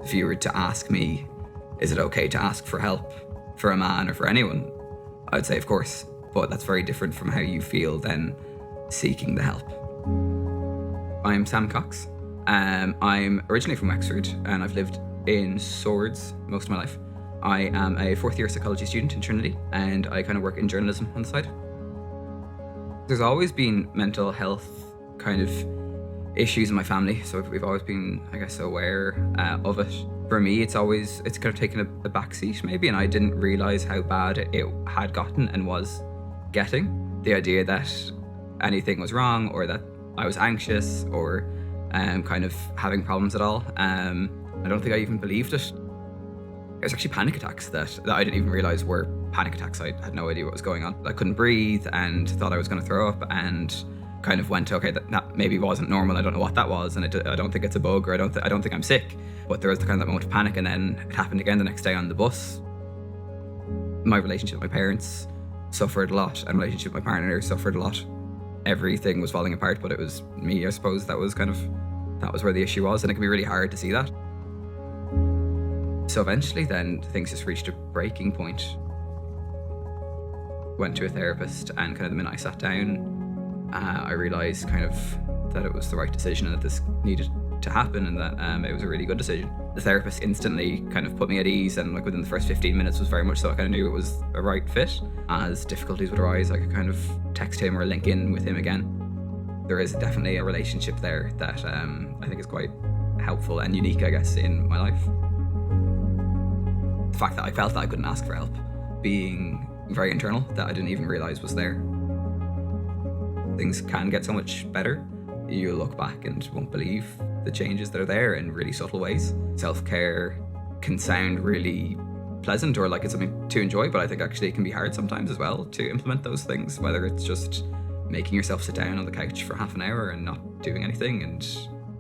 If you were to ask me, is it okay to ask for help for a man or for anyone? I would say, of course, but that's very different from how you feel then seeking the help. I'm Sam Cox. I'm originally from Wexford and I've lived in Swords most of my life. I am a fourth year psychology student in Trinity and I kind of work in journalism on the side. There's always been mental health kind of issues in my family, so we've always been, I guess, aware of it. For me, it's kind of taken a backseat maybe, and I didn't realize how bad it had gotten and was getting. The idea that anything was wrong or that I was anxious or kind of having problems at all, I don't think I even believed it. It was actually panic attacks that I didn't even realize were panic attacks. I had no idea what was going on. I couldn't breathe and thought I was going to throw up and kind of went, okay, that maybe wasn't normal. I don't know what that was, and I don't think it's a bug, or I don't think I'm sick. But there was the kind of that moment of panic, and then it happened again the next day on the bus. My relationship with my parents suffered a lot, and my relationship with my partner suffered a lot. Everything was falling apart, but it was me, I suppose, that was where the issue was, and it can be really hard to see that. So eventually then things just reached a breaking point. Went to a therapist, and kind of the minute I sat down, I realised kind of that it was the right decision and that this needed to happen, and that it was a really good decision. The therapist instantly kind of put me at ease, and like within the first 15 minutes was very much so I kind of knew it was a right fit. As difficulties would arise, I could kind of text him or link in with him again. There is definitely a relationship there that I think is quite helpful and unique, I guess, in my life. The fact that I felt that I couldn't ask for help, being very internal, that I didn't even realise was there. Things can get so much better. You look back and won't believe the changes that are there in really subtle ways. Self-care can sound really pleasant or like it's something to enjoy, but I think actually it can be hard sometimes as well to implement those things, whether it's just making yourself sit down on the couch for half an hour and not doing anything, and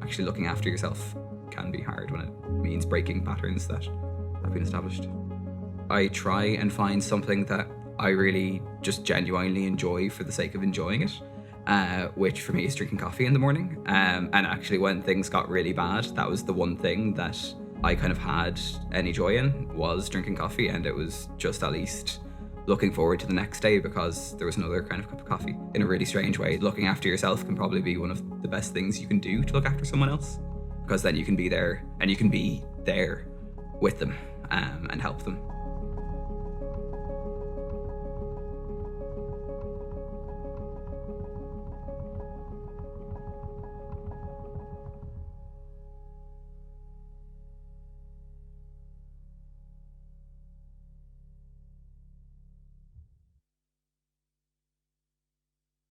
actually looking after yourself can be hard when it means breaking patterns that have been established. I try and find something that I really just genuinely enjoy for the sake of enjoying it, which for me is drinking coffee in the morning. And actually when things got really bad, that was the one thing that I kind of had any joy in, was drinking coffee, and it was just at least looking forward to the next day because there was another kind of cup of coffee. In a really strange way, looking after yourself can probably be one of the best things you can do to look after someone else, because then you can be there and you can be there with them and help them.